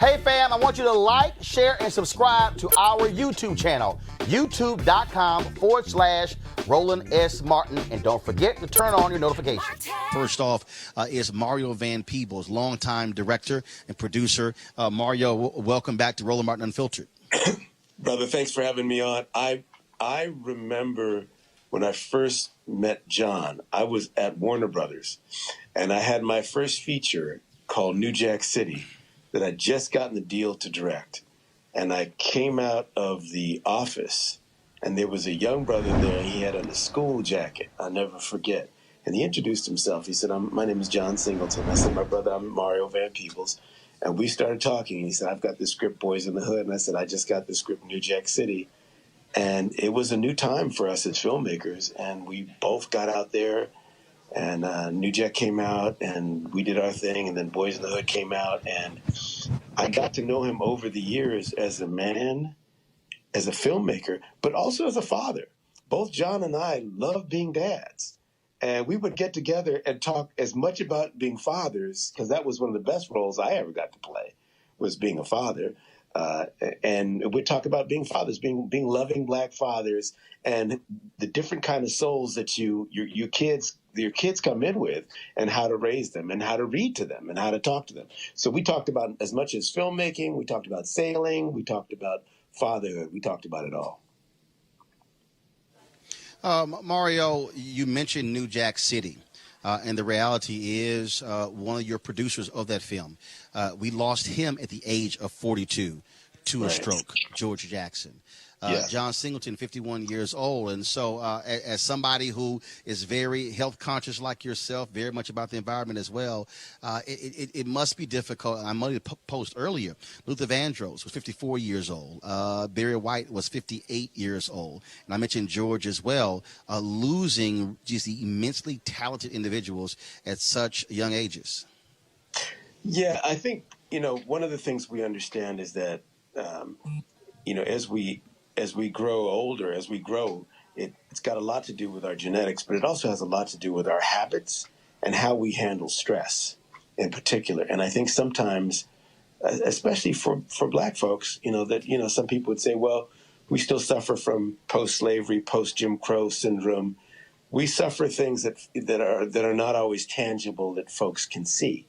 Hey fam, I want you to like, share, and subscribe to our YouTube channel, youtube.com/Roland S. Martin. And don't forget to turn on your notifications. First off is Mario Van Peebles, longtime director and producer. Mario, welcome back to Roland Martin Unfiltered. Brother, thanks for having me on. I remember when I first met John, I was at Warner Brothers, and I had my first feature called New Jack City that I'd just gotten the deal to direct. And I came out of the office, and there was a young brother there. He had on a school jacket, I'll never forget. And he introduced himself. He said, my name is John Singleton. I said, my brother, I'm Mario Van Peebles. And we started talking, and he said, I've got this script, Boys in the Hood. And I said, I just got this script, New Jack City. And it was a new time for us as filmmakers, and we both got out there, and New Jack came out, and we did our thing, and then Boys in the Hood came out, and I got to know him over the years as a man, as a filmmaker, but also as a father. Both John and I love being dads. And we would get together and talk as much about being fathers, because that was one of the best roles I ever got to play, was being a father. And we'd talk about being fathers, being loving Black fathers, and the different kind of souls that your kids come in with, and how to raise them, and how to read to them, and how to talk to them. So we talked about as much as filmmaking, we talked about sailing, we talked about fatherhood, we talked about it all. Mario, you mentioned New Jack City, and the reality is one of your producers of that film, we lost him at the age of 42 to a stroke, George Jackson. Yes. John Singleton, 51 years old. And so as somebody who is very health conscious like yourself, very much about the environment as well, it must be difficult. I wanted to post earlier, Luther Vandross was 54 years old. Barry White was 58 years old. And I mentioned George as well, losing just the immensely talented individuals at such young ages. Yeah, I think, one of the things we understand is that, as we grow older, it's got a lot to do with our genetics, but it also has a lot to do with our habits and how we handle stress in particular. And I think sometimes, especially for Black folks, some people would say, well, we still suffer from post-slavery, post-Jim Crow syndrome. We suffer things that are not always tangible that folks can see.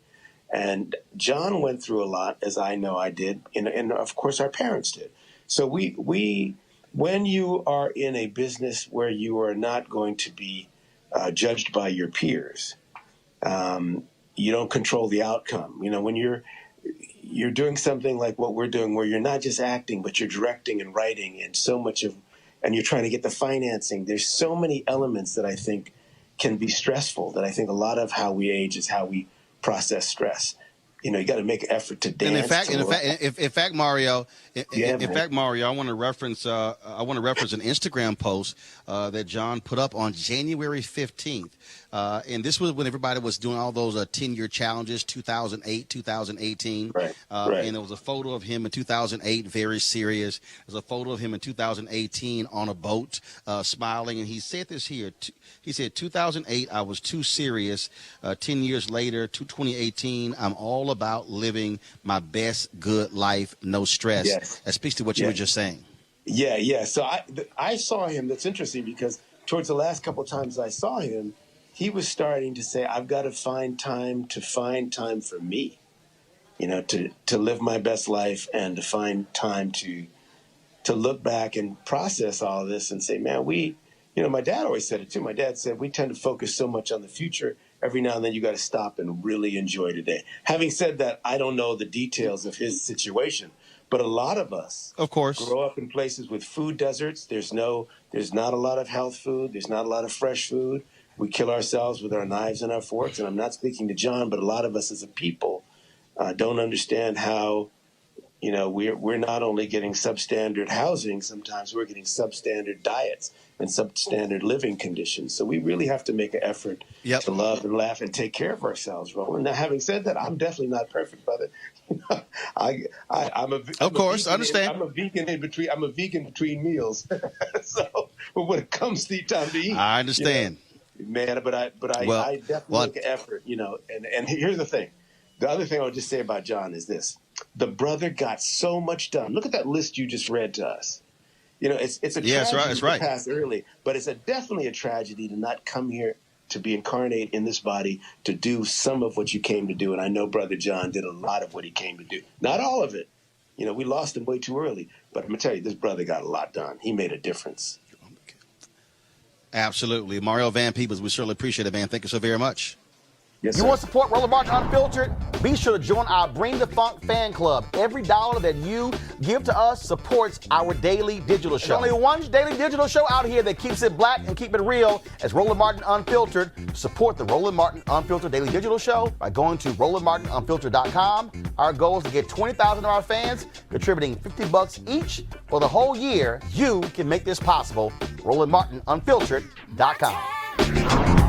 And John went through a lot, as I know I did, and of course our parents did. So when you are in a business where you are not going to be judged by your peers, you don't control the outcome. When you're doing something like what we're doing, where you're not just acting, but you're directing and writing, and and you're trying to get the financing. There's so many elements that I think can be stressful. That I think a lot of how we age is how we process stress. You got to make an effort to dance. And in fact, Mario, I want to reference an Instagram post that John put up on January 15th. And this was when everybody was doing all those 10-year challenges, 2008, 2018. Right. And there was a photo of him in 2008, very serious. There's a photo of him in 2018 on a boat, smiling. And he said this here. He said, 2008, I was too serious. 10 years later, 2018, I'm all about living my best good life, no stress. Yes. That speaks to what you were just saying. Yeah. So I saw him. That's interesting, because towards the last couple of times I saw him, he was starting to say, I've got to find time for me, to live my best life, and to find time to look back and process all of this and say, man, my dad always said it too. My dad said, we tend to focus so much on the future. Every now and then you got to stop and really enjoy today. Having said that, I don't know the details of his situation, but a lot of us, of course, grow up in places with food deserts. There's not a lot of health food. There's not a lot of fresh food. We kill ourselves with our knives and our forks. And I'm not speaking to John, but a lot of us as a people don't understand how, we're not only getting substandard housing, sometimes we're getting substandard diets and substandard living conditions. So we really have to make an effort to love and laugh and take care of ourselves, Roland. Now, having said that, I'm definitely not perfect, brother. I'm a vegan between meals. So, but when it comes to time to eat, I understand, man. But I definitely make an effort, And here's the thing. The other thing I'll just say about John is this: the brother got so much done. Look at that list you just read to us. You know, it's a tragedy to pass early, but it's definitely a tragedy to not come here to be incarnate in this body to do some of what you came to do. And I know Brother John did a lot of what he came to do. Not all of it. You know, we lost him way too early. But I'm going to tell you, this brother got a lot done. He made a difference. Absolutely. Mario Van Peebles, we certainly appreciate it, man. Thank you so very much. Yes, you sir. want to support Roland Martin Unfiltered? Be sure to join our Bring the Funk fan club. Every dollar that you give to us supports our daily digital show. There's only one daily digital show out here that keeps it black and keep it real as Roland Martin Unfiltered. Support the Roland Martin Unfiltered daily digital show by going to RolandMartinUnfiltered.com. Our goal is to get 20,000 of our fans contributing $50 each for the whole year. You can make this possible. RolandMartinUnfiltered.com.